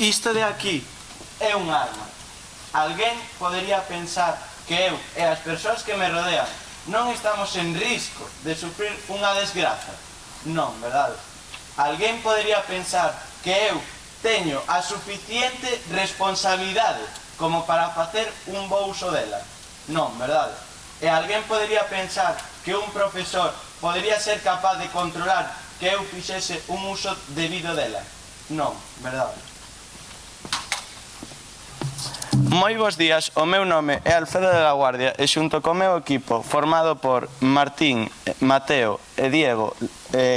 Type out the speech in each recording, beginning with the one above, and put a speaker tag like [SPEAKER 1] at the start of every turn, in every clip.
[SPEAKER 1] Isto de aquí é un arma. Alguén podería pensar que eu e as persoas que me rodean non estamos en risco de sufrir unha desgraza. Non, verdade? Alguén podería pensar que eu teño a suficiente responsabilidade como para facer un bo uso dela. Non, verdade? E alguén podería pensar que un profesor podería ser capaz de controlar que eu fixese un uso debido dela. Non, verdade? Moi bons días, o meu nome é Alfredo de la Guardia e xunto co meu equipo formado por Martín, Mateo e Diego,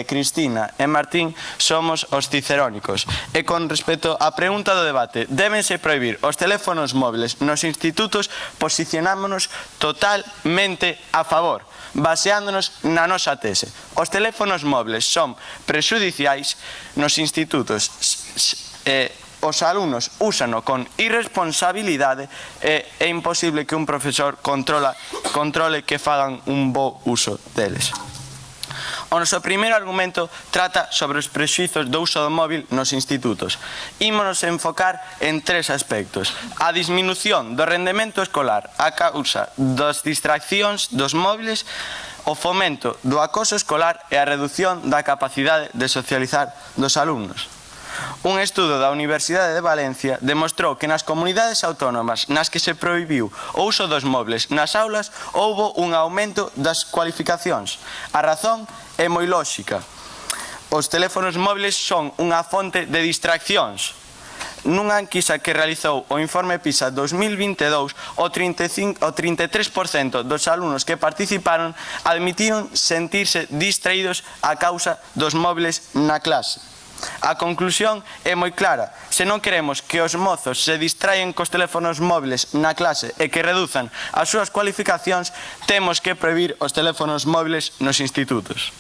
[SPEAKER 1] Cristina e Martín somos os cicerónicos. E con respecto á pregunta do debate, débense prohibir os teléfonos móviles nos institutos, posicionámonos totalmente a favor, baseándonos na nosa tese. Os teléfonos móviles son prexudiciais nos institutos os alumnos úsano con irresponsabilidade e é imposible que un profesor controle que fagan un bo uso deles. O noso primeiro argumento trata sobre os prexuizos do uso do móvil nos institutos. Ímonos enfocar en tres aspectos: a disminución do rendemento escolar a causa das distraccións dos móviles, o fomento do acoso escolar e a redución da capacidade de socializar dos alumnos. Un estudo da Universidade de Valencia demostrou que nas comunidades autónomas nas que se prohibiu o uso dos móviles nas aulas houbo un aumento das cualificacións. A razón é moi lóxica. Os teléfonos móviles son unha fonte de distraccións. Nunha enquisa que realizou o informe PISA 2022, o 33% dos alumnos que participaron admitiron sentirse distraídos a causa dos móviles na clase. A conclusión é moi clara: se non queremos que os mozos se distraen cos teléfonos móviles na clase e que reduzan as súas cualificacións, temos que prohibir os teléfonos móviles nos institutos.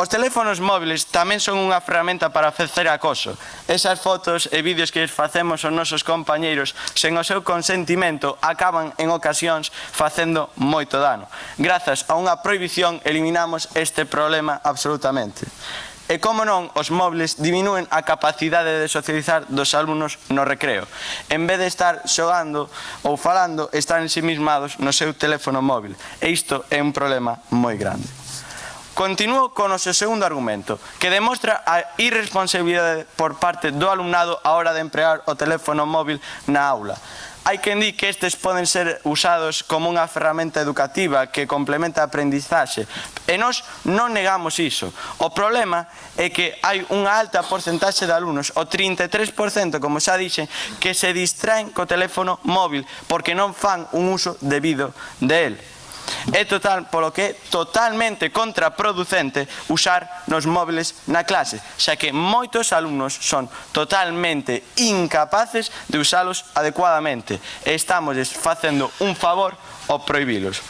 [SPEAKER 1] Os teléfonos móviles tamén son unha ferramenta para facer acoso. Esas fotos e vídeos que facemos aos nosos compañeiros sen o seu consentimento acaban en ocasións facendo moito dano. Grazas a unha prohibición eliminamos este problema absolutamente. E como non, os móviles diminúen a capacidade de socializar dos alumnos no recreo. En vez de estar xogando ou falando, están ensimismados no seu teléfono móvil. E isto é un problema moi grande. Continúo con o seu segundo argumento, que demostra a irresponsabilidade por parte do alumnado a hora de empregar o teléfono móvil na aula. Hai quen di que estes poden ser usados como unha ferramenta educativa que complementa a aprendizaxe, e nós non negamos iso. O problema é que hai unha alta porcentaxe de alumnos, o 33%, como xa dixen, que se distraen co teléfono móvil porque non fan un uso debido de él. É polo que é totalmente contraproducente usar nos móviles na clase, xa que moitos alumnos son totalmente incapaces de usalos adecuadamente e estamos facendo un favor ao prohibilos.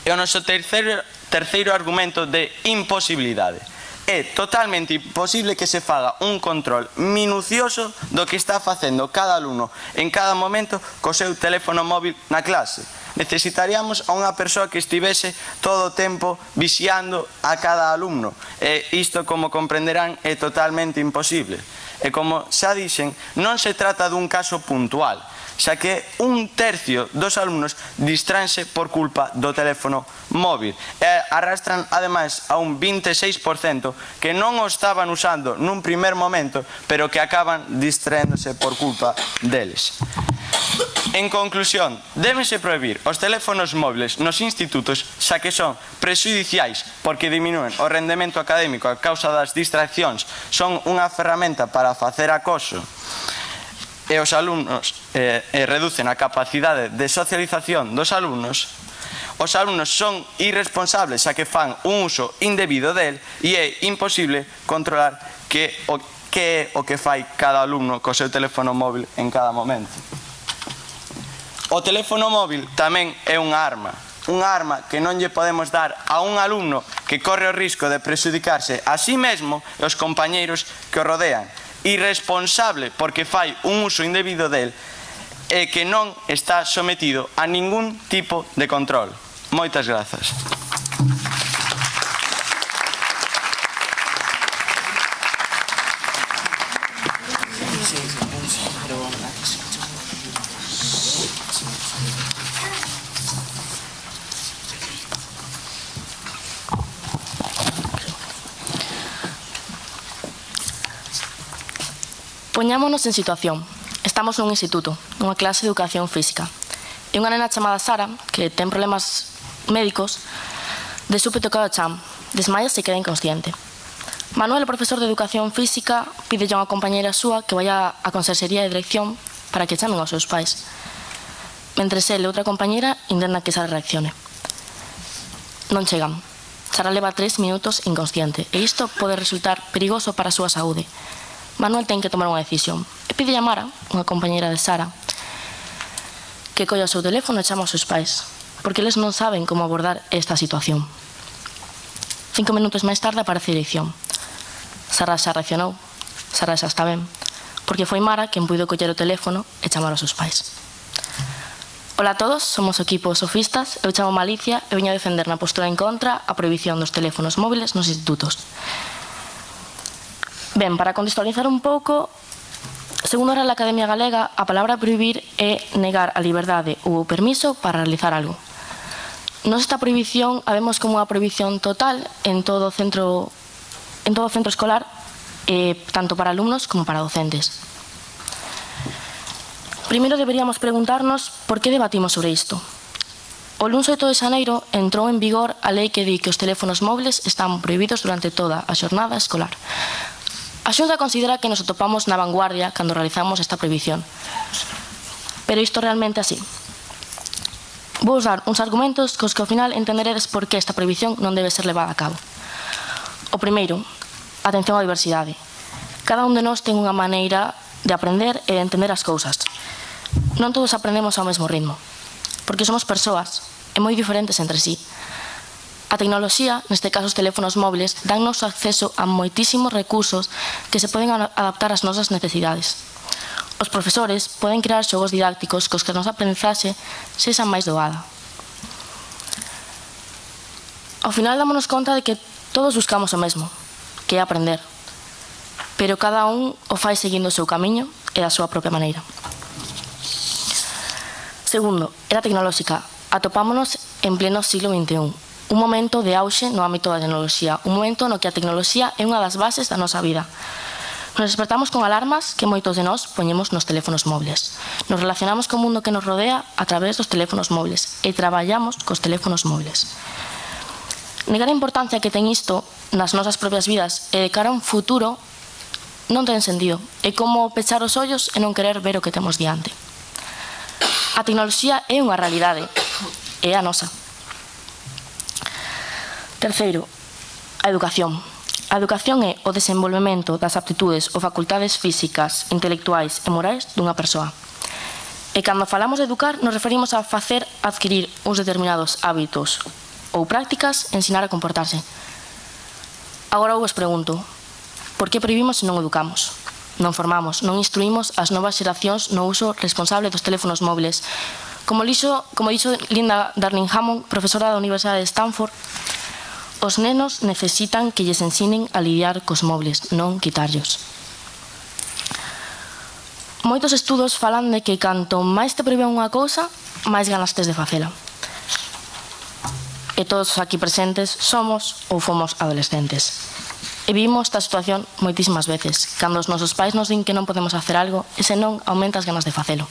[SPEAKER 1] E o noso terceiro argumento de imposibilidade. É totalmente imposible que se faga un control minucioso do que está facendo cada alumno en cada momento co seu teléfono móvil na clase. Necesitaríamos a unha persoa que estivese todo o tempo vixiando a cada alumno. E isto, como comprenderán, é totalmente imposible. E como xa dixen, non se trata dun caso puntual, xa que un tercio dos alumnos distranse por culpa do teléfono móvil e arrastran ademais a un 26% que non o estaban usando nun primer momento, pero que acaban distraéndose por culpa deles. En conclusión, débense prohibir os teléfonos móviles nos institutos, xa que son prexudiciais porque diminúen o rendemento académico a causa das distraccións, son unha ferramenta para facer acoso e os alumnos reducen a capacidade de socialización dos alumnos. Os alumnos son irresponsables xa que fan un uso indebido del e é imposible controlar que é o que fai cada alumno co seu teléfono móvil en cada momento. O teléfono móvil tamén é unha arma que non lle podemos dar a un alumno que corre o risco de prexudicarse a sí mesmo e os compañeiros que o rodean. Irresponsable porque fai un uso indebido del e que non está sometido a ningún tipo de control. Moitas grazas.
[SPEAKER 2] Poñámonos en situación. Estamos nun instituto, nunha clase de educación física. E unha nena chamada Sara, que ten problemas médicos, de súpeto cae ao chan, desmaia e queda inconsciente. Manuel, o profesor de educación física, pide a unha compañeira súa que vaya á conserxería de dirección para que chamen aos seus pais. Mentres ele e outra compañeira intentan que Sara reaccione. Non chegan. Sara leva 3 minutos inconsciente e isto pode resultar perigoso para a súa saúde. Manuel ten que tomar unha decisión e pide a Mara, unha compañeira de Sara, que colla o seu teléfono e chama aos seus pais, porque eles non saben como abordar esta situación. 5 minutos máis tarde aparece a dirección. Sara xa reaccionou, Sara xa está ben, porque foi Mara quen puido coller o teléfono e chamar aos seus pais. Ola a todos, somos o equipo Sofistas, eu chamo Malicia e veño a defender na postura en contra a prohibición dos teléfonos móviles nos institutos. Ben, para contextualizar un pouco, segundo a Real Academia Galega, a palabra prohibir é negar a liberdade ou o permiso para realizar algo. Nos esta prohibición a vemos como unha prohibición total en todo centro escolar, tanto para alumnos como para docentes. Primeiro deberíamos preguntarnos por que debatimos sobre isto. O luns 8 de xaneiro entrou en vigor a lei que di que os teléfonos móviles están prohibidos durante toda a xornada escolar. A Xunta considera que nos atopamos na vanguardia cando realizamos esta prohibición. Pero isto realmente así. Vou usar uns argumentos cos que ao final entenderedes por que esta prohibición non debe ser levada a cabo. O primeiro, atención á diversidade. Cada un de nós ten unha maneira de aprender e de entender as cousas. Non todos aprendemos ao mesmo ritmo, porque somos persoas e moi diferentes entre sí. A tecnoloxía, neste caso os teléfonos móviles, dannos acceso a moitísimos recursos que se poden adaptar ás nosas necesidades. Os profesores poden crear xogos didácticos cos que a nosa aprendizaxe sexa máis doada. Ao final dámonos conta de que todos buscamos o mesmo, que é aprender, pero cada un o fai seguindo o seu camiño e da súa propia maneira. Segundo, era tecnolóxica. Atopámonos en pleno siglo XXI. Un momento de auxe no ámbito da tecnoloxía, un momento no que a tecnoloxía é unha das bases da nosa vida. Nos despertamos con alarmas que moitos de nós poñemos nos teléfonos móviles. Nos relacionamos co mundo que nos rodea a través dos teléfonos móviles e traballamos cos teléfonos móviles. Negar a importancia que ten isto nas nosas propias vidas e de cara a un futuro non ten sentido. É como pechar os ollos e non querer ver o que temos diante. A tecnoloxía é unha realidade, é a nosa. Terceiro, a educación. A educación é o desenvolvemento das aptitudes ou facultades físicas, intelectuais e morais dunha persoa. E cando falamos de educar, nos referimos a facer adquirir uns determinados hábitos ou prácticas e ensinar a comportarse. Agora eu vos pregunto, por que prohibimos se non educamos? Non formamos, non instruímos as novas xeracións no uso responsable dos teléfonos móviles. Como dixo Linda Darling-Hammond, profesora da Universidade de Stanford, os nenos necesitan que lles ensinen a lidiar cos móviles, non quitarllos. Moitos estudos falan de que canto máis te prohíben unha cousa, máis ganas tes de facela. E todos os aquí presentes somos ou fomos adolescentes. E vimos esta situación moitísimas veces. Cando os nosos pais nos din que non podemos facer algo, e senón aumenta as ganas de facelo.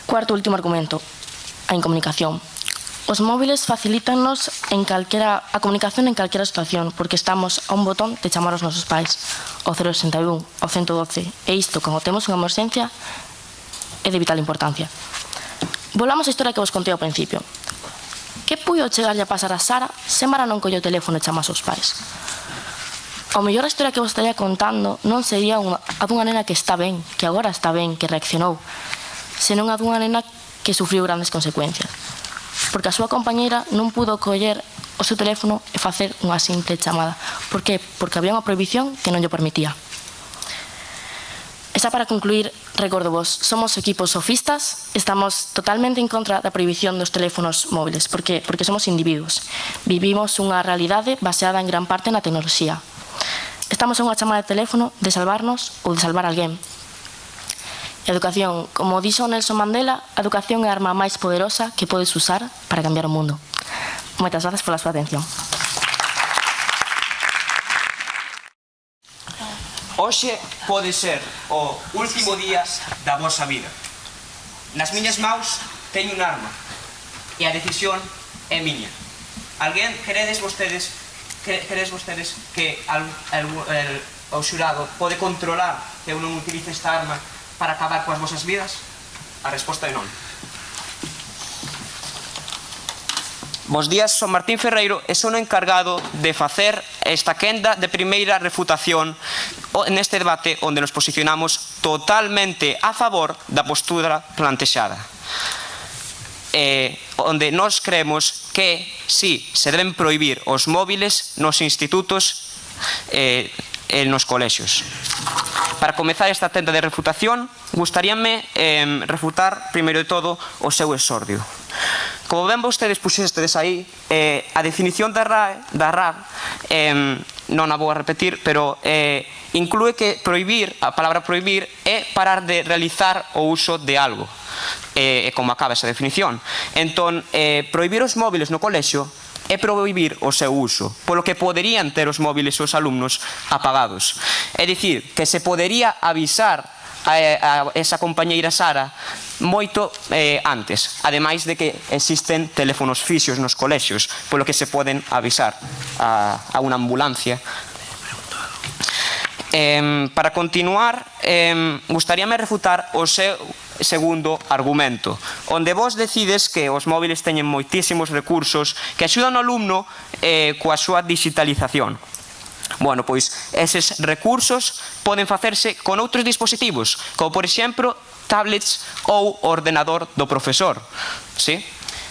[SPEAKER 2] Cuarto e último argumento, a incomunicación. Os móviles facilítannos a comunicación en calquera situación, porque estamos a un botón de chamar aos nosos pais, ao 061, ao 112, e isto, cando temos unha emerxencia, é de vital importancia. Volvamos a historia que vos contei ao principio. Que puido chegarlle a pasar a Sara se Mara non colle o teléfono e chama aos seus pais? Ao mellor a historia que vos estaría contando non sería a dunha nena que está ben, que agora está ben, que reaccionou, senón a dunha nena que sufriu grandes consecuencias, porque a súa compañeira non pudo coller o seu teléfono e facer unha simple chamada. Por que? Porque había unha prohibición que non lle permitía. E xa para concluir, recordovos, somos equipos sofistas, estamos totalmente en contra da prohibición dos teléfonos móviles, porque somos individuos. Vivimos unha realidade baseada en gran parte na tecnoloxía. estamos en unha chamada de teléfono de salvarnos ou de salvar alguén. Educación, como dixo Nelson Mandela, a educación é a arma máis poderosa que podes usar para cambiar o mundo. Moitas grazas pola súa atención.
[SPEAKER 3] Hoxe pode ser o último día da vosa vida. Nas miñas maus teño un arma e a decisión é miña. Alguén queredes vostedes que o xurado pode controlar que eu non utilice esta arma para acabar coas vosas vidas? A resposta é non. Bos días, son Martín Ferreiro e son o encargado de facer esta quenda de primeira refutación neste debate onde nos posicionamos totalmente a favor da postura plantexada. Onde nos creemos que si se deben prohibir os móviles nos institutos e nos colexios. Para comezar esta tenda de refutación, gustaríame refutar, primeiro de todo, o seu exordio. Como ben vostedes puxestedes aí, a definición da RAE, non a vou a repetir, pero inclúe que prohibir, a palabra prohibir, é parar de realizar o uso de algo. E como acaba esa definición. Entón, prohibir os móviles no colexio é prohibir o seu uso, polo que poderían ter os móviles os alumnos apagados. É dicir, que se podería avisar a esa compañeira Sara moito antes, ademais de que existen teléfonos fixos nos colexios, polo que se poden avisar a unha ambulancia. Para continuar, gustaríame refutar o seu segundo argumento, onde vos decides que os móviles teñen moitísimos recursos que axudan ao alumno coa súa digitalización. Bueno, pois, eses recursos poden facerse con outros dispositivos, como, por exemplo, tablets ou ordenador do profesor. Sí?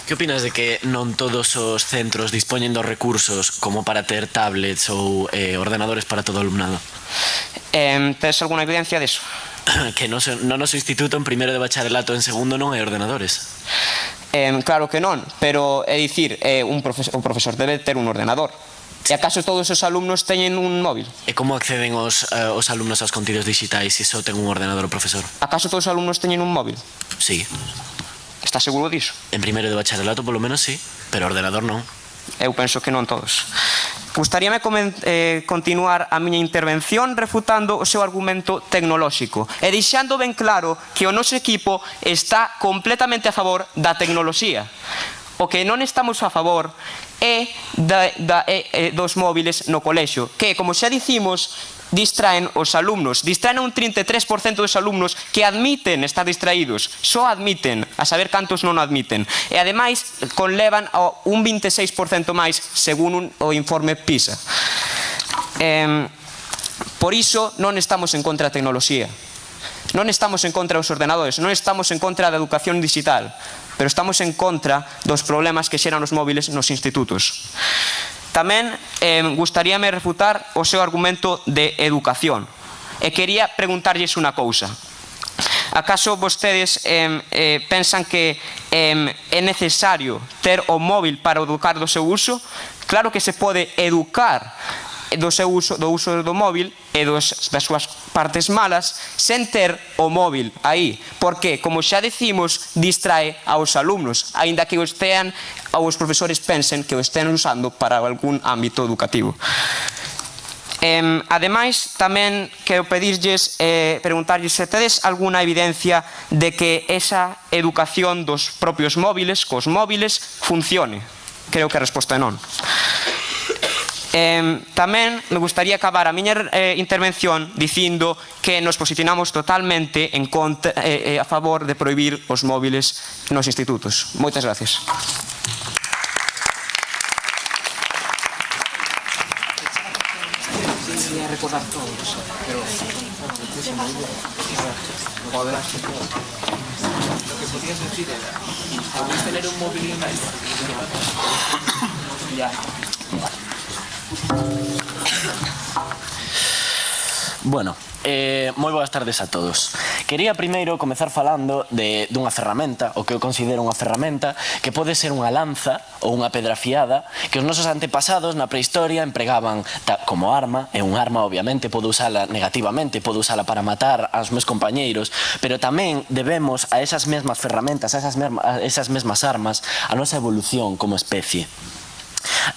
[SPEAKER 4] Que opinas de que non todos os centros dispoñen dos recursos como para ter tablets ou ordenadores para todo o alumnado?
[SPEAKER 1] Tes alguna evidencia deso?
[SPEAKER 4] Que no noso instituto en primeiro de bacharelato en segundo non hai ordenadores.
[SPEAKER 1] Claro que non, pero é dicir, o profesor debe ter un ordenador. E acaso todos os alumnos teñen un móvil?
[SPEAKER 4] E como acceden os alumnos aos contidos digitais se só ten un ordenador o profesor?
[SPEAKER 1] Acaso todos os alumnos teñen un móvil?
[SPEAKER 4] Sí.
[SPEAKER 1] Estás seguro diso?
[SPEAKER 4] En primeiro de bacharelato polo menos sí, pero ordenador non.
[SPEAKER 1] Eu penso que non todos. Gustaríame continuar a miña intervención refutando o seu argumento tecnolóxico e deixando ben claro que o noso equipo está completamente a favor da tecnoloxía. O que non estamos a favor é dos móviles no colexio, que, como xa dicimos, distraen os alumnos. Distraen a un 33% dos alumnos que admiten estar distraídos. Só admiten, a saber cantos non admiten. E, ademais, conlevan a un 26% máis, según o informe PISA. Por iso, non estamos en contra da tecnoloxía. Non estamos en contra dos ordenadores, non estamos en contra da educación digital, pero estamos en contra dos problemas que xeran os móviles nos institutos. Tamén gustaríame refutar o seu argumento de educación. E quería preguntarlles unha cousa. Acaso vostedes pensan que é necesario ter o móvil para educar do seu uso? Claro que se pode educar do uso do móvil e das súas partes malas sen ter o móvil aí, porque, como xa decimos, distrae aos alumnos, aínda que os profesores pensen que o estén usando para algún ámbito educativo. Ademais, tamén quero preguntarlles se tedes alguna evidencia de que esa educación dos propios móviles, cos móviles, funcione. Creo que a resposta é non. Tamén me gustaría acabar a miña intervención dicindo que nos posicionamos totalmente a favor de prohibir os móviles nos institutos. Moitas gracias.
[SPEAKER 4] Bueno, moi boas tardes a todos. Quería primeiro comezar falando dunha ferramenta, o que eu considero unha ferramenta, que pode ser unha lanza ou unha pedra afiada, que os nosos antepasados na prehistoria empregaban como arma, e un arma obviamente pode usala negativamente, pode usala para matar aos meus compañeiros, pero tamén debemos a esas mesmas ferramentas, a esas mesmas armas, a nosa evolución como especie.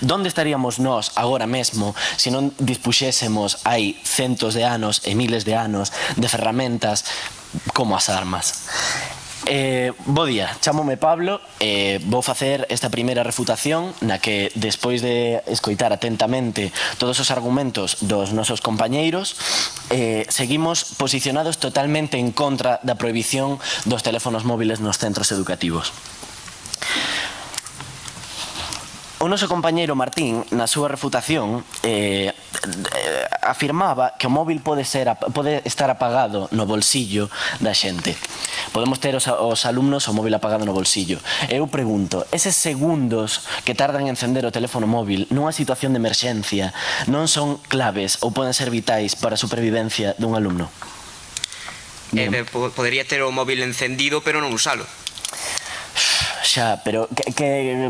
[SPEAKER 4] Donde estaríamos nós agora mesmo se non dispuxésemos hai centos de anos e miles de anos de ferramentas como as armas? Bo día, chámome Pablo e vou facer esta primeira refutación na que, despois de escoitar atentamente todos os argumentos dos nosos compañeiros, seguimos posicionados totalmente en contra da prohibición dos teléfonos móviles nos centros educativos. O noso compañeiro Martín, na súa refutación, afirmaba que o móvil pode estar apagado no bolsillo da xente. Podemos ter os alumnos o móvil apagado no bolsillo. Eu pregunto, eses segundos que tardan en encender o teléfono móvil nunha situación de emerxencia non son claves ou poden ser vitais para a supervivencia dun alumno?
[SPEAKER 3] Podería ter o móvil encendido pero non usalo.
[SPEAKER 4] Xa, pero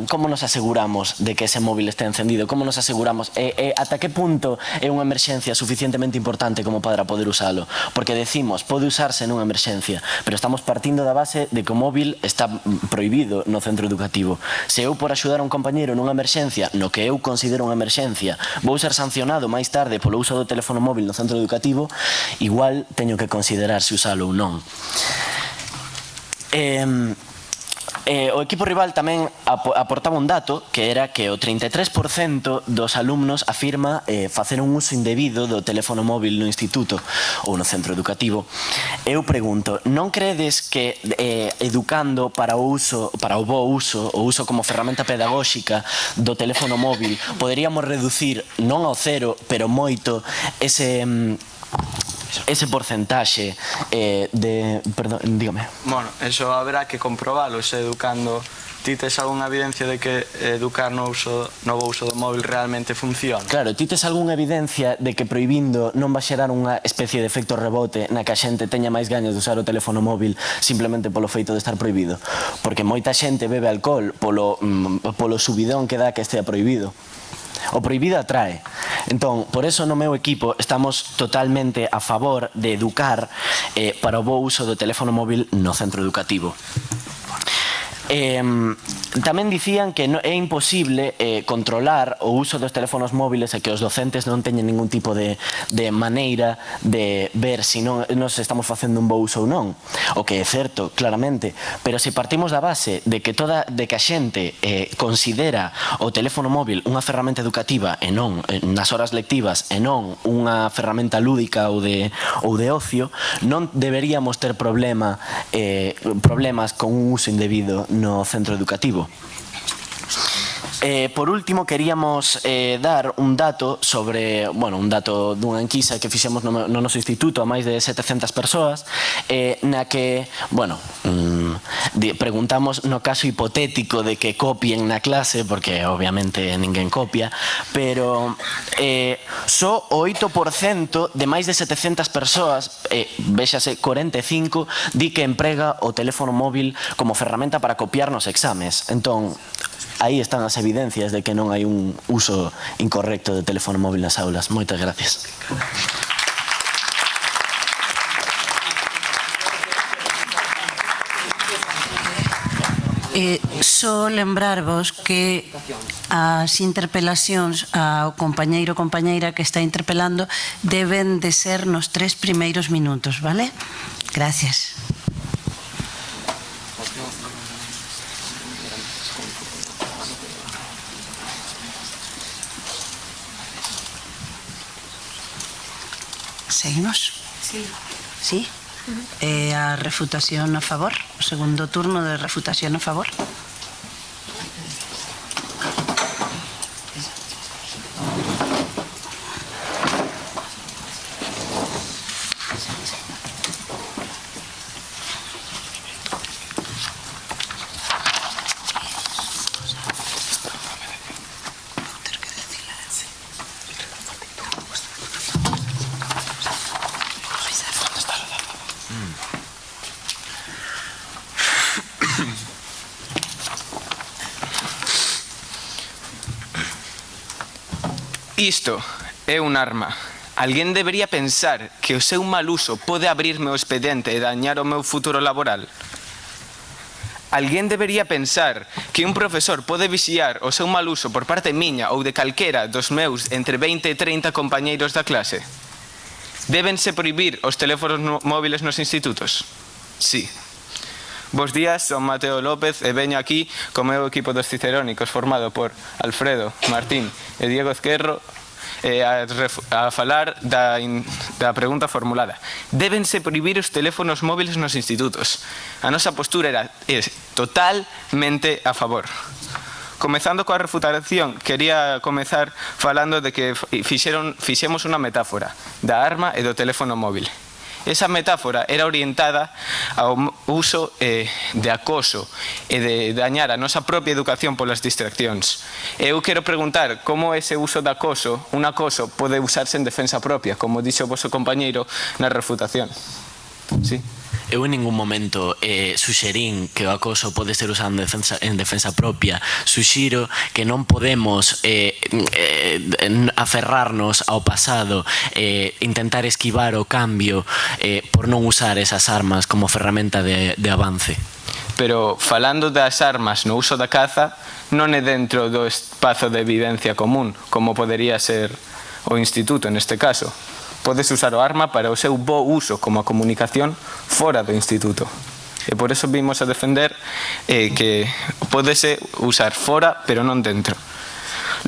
[SPEAKER 4] como nos aseguramos de que ese móvil este encendido? Como nos aseguramos? Ata que punto é unha emerxencia suficientemente importante como para poder usalo? Porque decimos, pode usarse nunha emerxencia, pero estamos partindo da base de que o móvil está prohibido no centro educativo. Se eu, por axudar a un compañeiro nunha emerxencia, no que eu considero unha emerxencia, vou ser sancionado máis tarde polo uso do teléfono móvil no centro educativo, igual teño que considerar se usalo ou non. O equipo rival tamén aportaba un dato que era que o 33% dos alumnos afirma facer un uso indebido do teléfono móvil no instituto ou no centro educativo. Eu pregunto, non credes que educando para o bo uso, o uso como ferramenta pedagóxica do teléfono móvil, poderíamos reducir non ao cero, pero moito ese porcentaxe de... Perdón, dígame.
[SPEAKER 1] Bueno, eso haberá que comprobalo, se educando ti tes algunha evidencia de que educar no bo uso do móvil realmente funciona?
[SPEAKER 4] Claro, ti tes algunha evidencia de que prohibindo non va xerar unha especie de efecto rebote na que a xente teña máis gaños de usar o teléfono móvil simplemente polo feito de estar prohibido? Porque moita xente bebe alcohol polo subidón que dá que estea prohibido. O prohibido atrae. Entón, por eso no meu equipo estamos totalmente a favor de educar para o bo uso do teléfono móvil no centro educativo. Tamén dicían que é imposible controlar o uso dos teléfonos móviles e que os docentes non teñen ningún tipo de maneira de ver se nos estamos facendo un bo uso ou non, o que é certo, claramente, pero se partimos da base de que a xente considera o teléfono móvil unha ferramenta educativa e non nas horas lectivas e non unha ferramenta lúdica ou de ocio, non deberíamos ter problemas con un uso indebido no centro educativo. Por último, queríamos dar un dato sobre, un dato dunha enquisa que fixemos no noso instituto a máis de 700 persoas, na que, preguntamos no caso hipotético de que copien na clase, porque obviamente ninguén copia, pero só o 8% de máis de 700 persoas, véxase 45, di que emprega o teléfono móvil como ferramenta para copiar nos exames. Entón, aí están as evidencias de que non hai un uso incorrecto do teléfono móvil nas aulas. Moitas gracias.
[SPEAKER 5] Só lembrarvos que as interpelacións ao compañeiro ou compañeira que está interpelando deben de ser nos 3 primeiros minutos, vale? Gracias. Seguimos? Sí. A refutación a favor? O segundo turno de refutación a favor?
[SPEAKER 1] Isto é un arma. Alguén debería pensar que o seu mal uso pode abrirme o expediente e dañar o meu futuro laboral. Alguén debería pensar que un profesor pode vixiar o seu mal uso por parte miña ou de calquera dos meus entre 20 e 30 compañeiros da clase. Débense prohibir os teléfonos móviles nos institutos? Sí. Bos días, son Mateo López e veño aquí co meu equipo dos cicerónicos formado por Alfredo, Martín e Diego Ezquerro a falar da pregunta formulada. Débense prohibir os teléfonos móviles nos institutos. A nosa postura é totalmente a favor. Comezando coa refutación, quería comezar falando de que fixemos unha metáfora da arma e do teléfono móvil. Esa metáfora era orientada ao uso de acoso e de dañar a nosa propia educación polas distraccións. Eu quero preguntar como ese uso de acoso, un acoso, pode usarse en defensa propia, como dixo o vosso compañeiro na refutación. Sí?
[SPEAKER 4] Eu en ningún momento suxerín que o acoso pode ser usado en defensa propia. Suxiro que non podemos aferrarnos ao pasado, intentar esquivar o cambio por non usar esas armas como ferramenta de avance.
[SPEAKER 1] Pero falando das armas no uso da caza, non é dentro do espazo de evidencia común, como podería ser o instituto neste caso. Podes usar o arma para o seu bo uso como a comunicación fora do instituto. E por eso vimos a defender que podese usar fora, pero non dentro.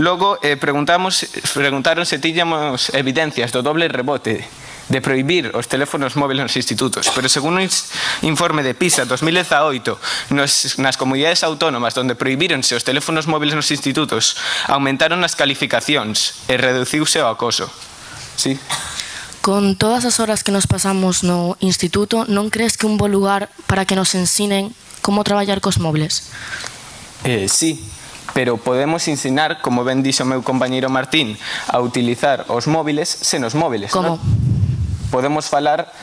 [SPEAKER 1] Logo, preguntaron se tiñamos evidencias do doble rebote de prohibir os teléfonos móviles nos institutos, pero según un informe de PISA 2018 nas comunidades autónomas onde prohibíronse os teléfonos móviles nos institutos, aumentaron as calificacións e reduciuse o acoso. Sí?
[SPEAKER 2] Con todas as horas que nos pasamos no instituto, non crees que un bo lugar para que nos ensinen como traballar cos móviles?
[SPEAKER 1] Sí, pero podemos ensinar, como ben dixo o meu compañeiro Martín, a utilizar os móviles sen os móviles.
[SPEAKER 2] Como?
[SPEAKER 1] Podemos falar...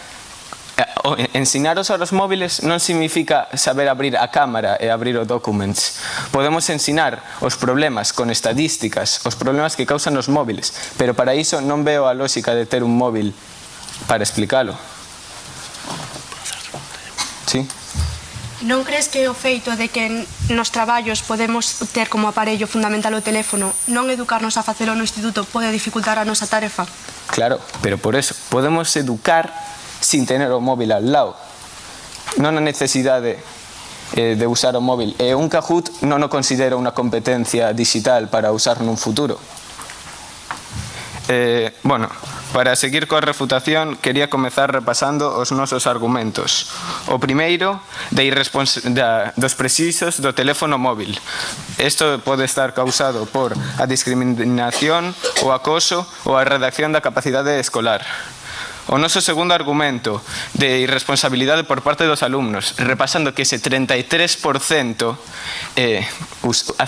[SPEAKER 1] Ensinar a usar os móviles non significa saber abrir a cámara e abrir o Documents. Podemos ensinar os problemas con estadísticas, os problemas que causan os móviles, pero para iso non veo a lógica de ter un móvil para explicalo. Sí?
[SPEAKER 6] Non crees que o feito de que nos traballos podemos ter como aparello fundamental o teléfono, non educarnos a facelo no instituto pode dificultar a nosa tarefa?
[SPEAKER 1] Claro, pero por eso podemos educar sin tener o móvil al lado. Non a necesidade de usar o móvil. E un Kahoot non o considera unha competencia digital para usar nun futuro. Bueno, para seguir coa refutación, quería comezar repasando os nosos argumentos. O primeiro, dos precisos do teléfono móvil. Isto pode estar causado por a discriminación, o acoso ou a redacción da capacidade escolar. O noso segundo argumento de irresponsabilidade por parte dos alumnos, repasando que ese 33%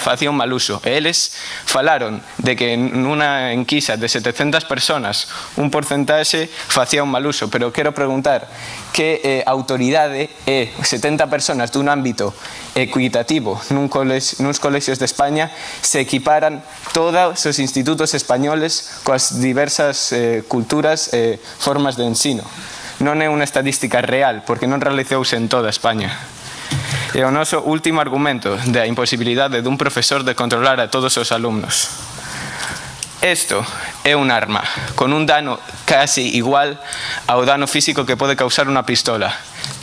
[SPEAKER 1] facía un mal uso. E eles falaron de que nunha enquisa de 700 personas un porcentaxe facía un mal uso, pero quero preguntar que autoridade é 70 personas dun ámbito equitativo nuns colexios de España se equiparan todos os institutos españoles coas diversas culturas e formas de ensino. Non é unha estadística real, porque non realizouse en toda España. E o noso último argumento da imposibilidade dun profesor de controlar a todos os alumnos. Isto é un arma, con un dano casi igual ao dano físico que pode causar unha pistola.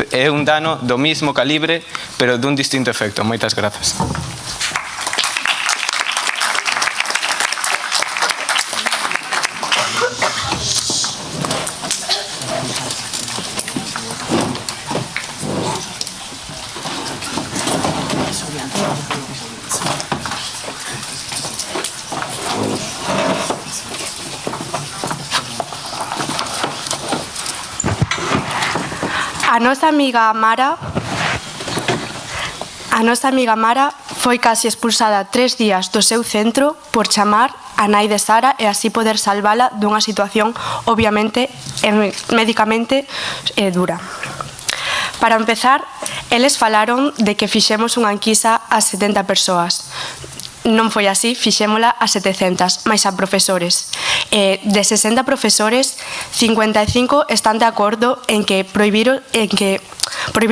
[SPEAKER 1] É un dano do mismo calibre, pero dun distinto efecto. Moitas grazas.
[SPEAKER 6] A nosa amiga Mara foi casi expulsada 3 días do seu centro por chamar a nai de Sara e así poder salvala dunha situación obviamente médicamente dura. Para empezar, eles falaron de que fixemos unha enquisa a 70 persoas. non foi así, fixémola a 700, máis a profesores. De 60 profesores, 55 están de acordo en que prohibir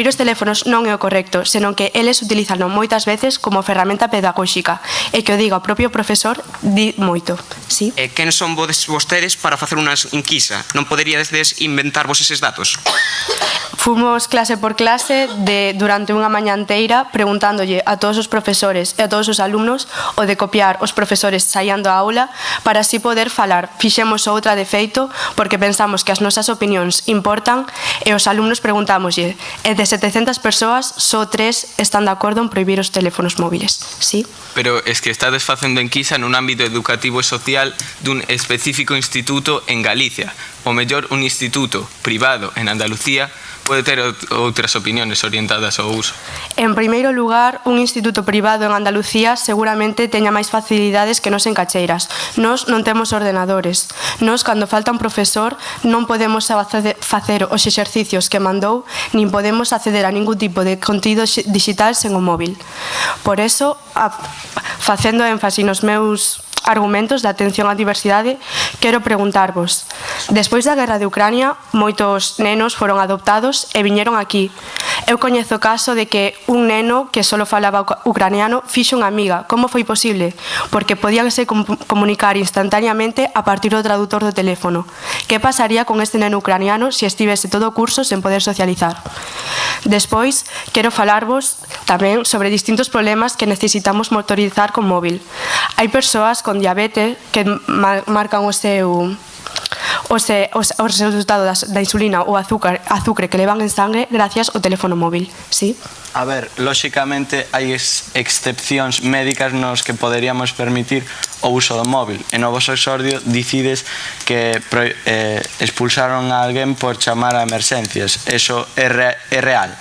[SPEAKER 6] os teléfonos non é o correcto, senón que eles utilizan moitas veces como ferramenta pedagóxica, e que o diga o propio profesor di moito. Sí?
[SPEAKER 3] Quen son vostedes para facer unha enquisa? Non poderíades inventarvos eses datos?
[SPEAKER 6] Fomos clase por clase durante unha mañá inteira preguntándolle a todos os profesores e a todos os alumnos o de copiar os profesores saían da aula para así poder falar. Fixemos outra de feito porque pensamos que as nosas opinións importan e os alumnos preguntámoslle e de 700 persoas só 3 están de acordo en prohibir os teléfonos móviles. Sí?
[SPEAKER 7] Pero es que estades facendo enquisa nun ámbito educativo e social dun específico instituto en Galicia. O mellor un instituto privado en Andalucía pode ter outras opiniones orientadas ao uso.
[SPEAKER 6] En primeiro lugar, un instituto privado en Andalucía seguramente teña máis facilidades que nos en Cacheiras. Nos non temos ordenadores. Nos, cando falta un profesor, non podemos facer os exercicios que mandou, nin podemos acceder a ningún tipo de contido digital sen o móvil. Por eso, facendo énfasis nos meus argumentos de atención á diversidade, quero preguntarvos. Despois da guerra de Ucrania, moitos nenos foron adoptados e viñeron aquí. Eu coñezo o caso de que un neno que só falaba ucraniano fixo unha amiga. Como foi posible? Porque podíanse comunicar instantaneamente a partir do traductor do teléfono. Que pasaría con este neno ucraniano se estivese todo o curso sen poder socializar? Despois, quero falarvos tamén sobre distintos problemas que necesitamos motorizar con móvil. Hai persoas con diabetes que marcan o seu resultado da insulina ou azúcar que levan en sangre gracias ao teléfono móvil. Sí?
[SPEAKER 1] A ver, lóxicamente hai excepcións médicas nos que poderíamos permitir o uso do móvil. E no vosso exordio dicides que expulsaron a alguén por chamar a emerxencias. Eso é real?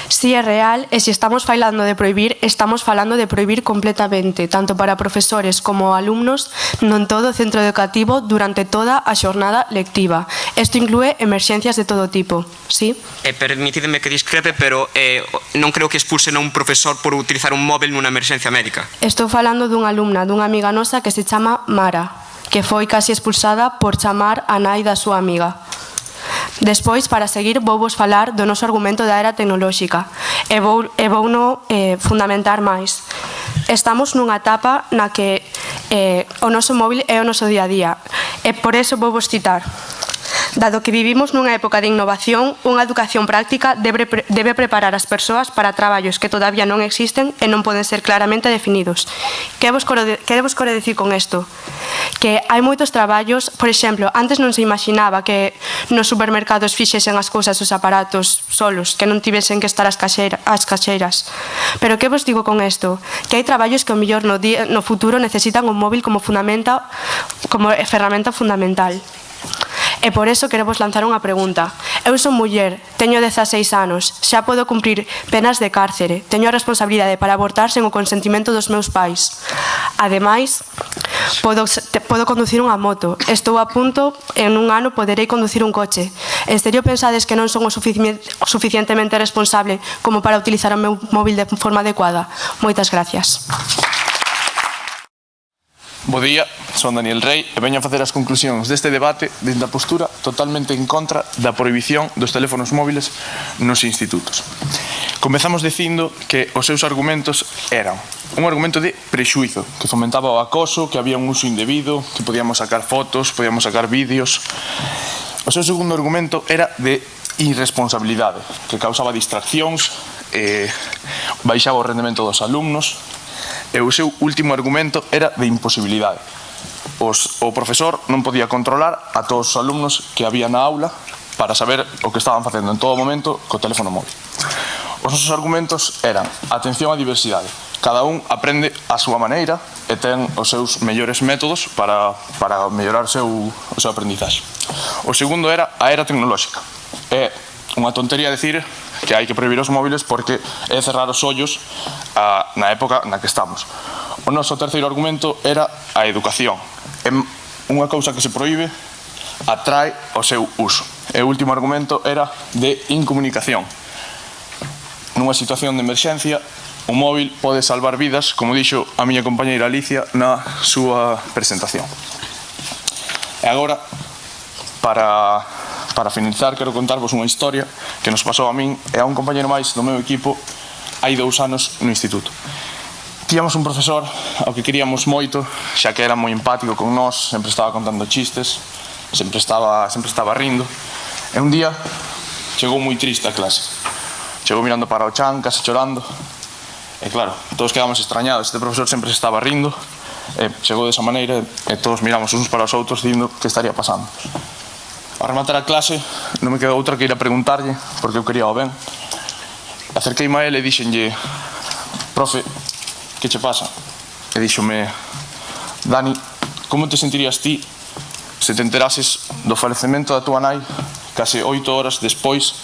[SPEAKER 6] Si é real, e se estamos falando de prohibir, estamos falando de prohibir completamente, tanto para profesores como alumnos, non todo o centro educativo durante toda a xornada lectiva. Isto inclúe emerxencias de todo tipo, sí?
[SPEAKER 3] Permitideme que discrepe, pero non creo que expulsen a un profesor por utilizar un móvil nunha emerxencia médica.
[SPEAKER 6] Estou falando dunha alumna, dunha amiga nosa que se chama Mara, que foi casi expulsada por chamar a nai da súa amiga. Despois, para seguir, vouvos falar do noso argumento da era tecnolóxica e vouno fundamentar máis. Estamos nunha etapa na que o noso móvil é o noso día a día e por eso vouvos citar. Dado que vivimos nunha época de innovación, unha educación práctica debe preparar as persoas para traballos que todavía non existen e non poden ser claramente definidos. Que vos quero decir con isto? Que hai moitos traballos, por exemplo, antes non se imaginaba que nos supermercados fixesen as cousas os aparatos solos, que non tivesen que estar as caxeiras. Pero que vos digo con isto? Que hai traballos que ao mellor no futuro necesitan un móvil como ferramenta fundamental. E por eso quero vos lanzar unha pregunta. Eu son muller, teño 16 anos, xa podo cumprir penas de cárcere, teño a responsabilidade para abortar sen o consentimento dos meus pais. Ademais, podo conducir unha moto, estou a punto, en un ano poderei conducir un coche. En serio pensades que non son o suficientemente responsable como para utilizar o meu móvil de forma adecuada? Moitas gracias.
[SPEAKER 8] Bo día, son Daniel Rey e veño a facer as conclusións deste debate dende a postura totalmente en contra da prohibición dos teléfonos móviles nos institutos. Comezamos dicindo que os seus argumentos eran un argumento de prexuizo, que fomentaba o acoso, que había un uso indebido, que podíamos sacar fotos, podíamos sacar vídeos. O seu segundo argumento era de irresponsabilidade, que causaba distraccións, baixaba o rendemento dos alumnos. E o seu último argumento era de imposibilidade. O profesor non podía controlar a todos os alumnos que había na aula para saber o que estaban facendo en todo momento co teléfono móvil. Os nosos argumentos eran atención á diversidade. Cada un aprende a súa maneira e ten os seus mellores métodos para mellorar o seu aprendizaxe. O segundo era a era tecnolóxica. É unha tontería decir que hai que prohibir os móviles porque é cerrar os ollos na época na que estamos. O noso terceiro argumento era a educación. Unha cousa que se prohíbe atrae o seu uso. E o último argumento era de incomunicación. Nunha situación de emerxencia, o móvil pode salvar vidas, como dixo a miña compañeira Alicia na súa presentación. E agora, para finalizar, quero contarvos unha historia que nos pasou a min e a un compañero máis do meu equipo hai 2 anos no instituto. Tíamos un profesor ao que queríamos moito, xa que era moi empático con nós, sempre estaba contando chistes, sempre estaba rindo, e un día chegou moi triste a clase. Chegou mirando para o chan, case chorando, e claro, todos quedamos extrañados, este profesor sempre se estaba rindo, e chegou desa maneira, e todos miramos uns para os outros dicindo que estaría pasando. Ao rematar a clase, non me quedou outra que ir a preguntarlle, porque eu quería o ben. Acerqueime a ele e dixenlle: profe, que che pasa? E díxome: Dani, como te sentirías ti se te enterases do falecemento da tua nai case 8 horas despois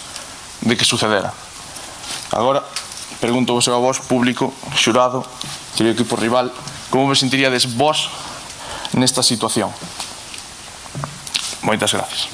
[SPEAKER 8] de que sucedera? Agora, pregunto vos a vos, público, xurado, querido equipo rival, como vos sentiríades vos nesta situación? Moitas gracias.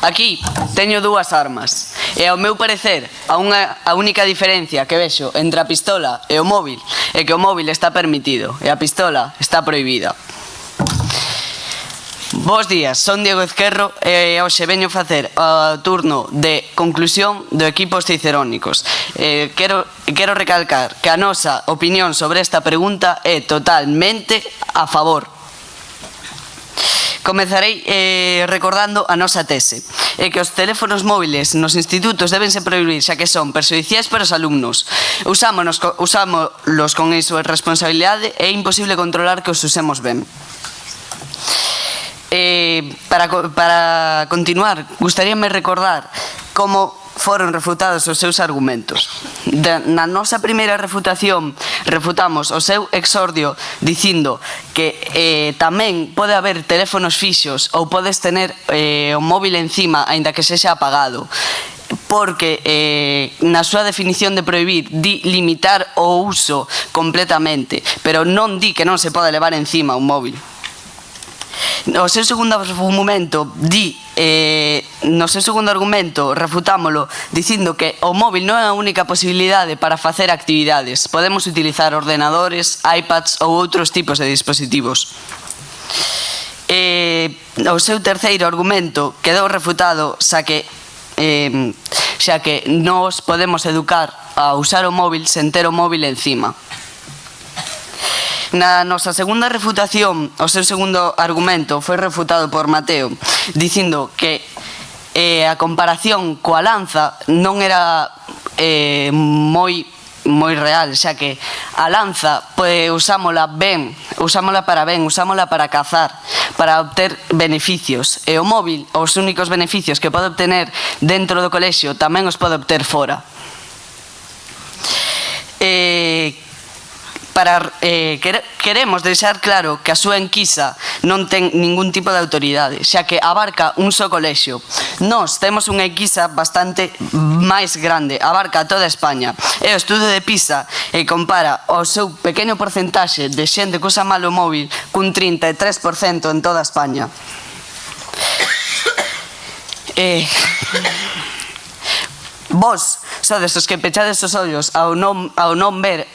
[SPEAKER 9] Aquí teño 2 armas e ao meu parecer a única diferencia que vexo entre a pistola e o móvil é que o móvil está permitido e a pistola está prohibida. Bos días, son Diego Ezquerro e hoxe veño facer o turno de conclusión do equipo cicerónicos. Quero recalcar que a nosa opinión sobre esta pregunta é totalmente a favor. Comezarei recordando a nosa tese, é que os teléfonos móviles nos institutos debense prohibir xa que son perxudiciais para os alumnos. Usámolos con iso responsabilidade e é imposible controlar que os usemos ben. Para continuar, gustaríame recordar como foron refutados os seus argumentos. Na nosa primeira refutación refutamos o seu exordio dicindo que tamén pode haber teléfonos fixos ou podes tener o móvil encima aínda que sexa apagado, porque na súa definición de prohibir di limitar o uso completamente, pero non di que non se pode levar encima un móvil. No seu segundo argumento refutámolo dicindo que o móvil non é a única posibilidade para facer actividades. Podemos utilizar ordenadores, iPads ou outros tipos de dispositivos. O seu terceiro argumento quedou refutado xa que nós podemos educar a usar o móvil sen ter o móvil encima. Na nosa segunda refutación, o seu segundo argumento foi refutado por Mateo, dicindo que a comparación coa lanza non era moi real, xa que a lanza usámola para cazar, para obter beneficios, e o móvil, os únicos beneficios que pode obtener dentro do colexio tamén os pode obter fora. Queremos deixar claro que a súa enquisa non ten ningún tipo de autoridade, xa que abarca un só colexio. Nós temos unha enquisa bastante máis grande, abarca toda España. E o estudo de PISA compara o seu pequeno porcentaxe de xente que usa mal o móvil cun 33% en toda España. Vos sodes os que pechades os ollos ao non ver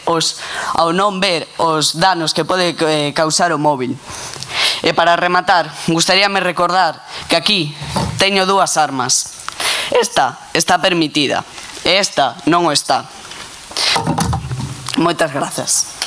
[SPEAKER 9] os danos que pode causar o móvil. E para rematar, gustaríame recordar que aquí teño 2 armas. Esta está permitida e esta non o está. Moitas grazas.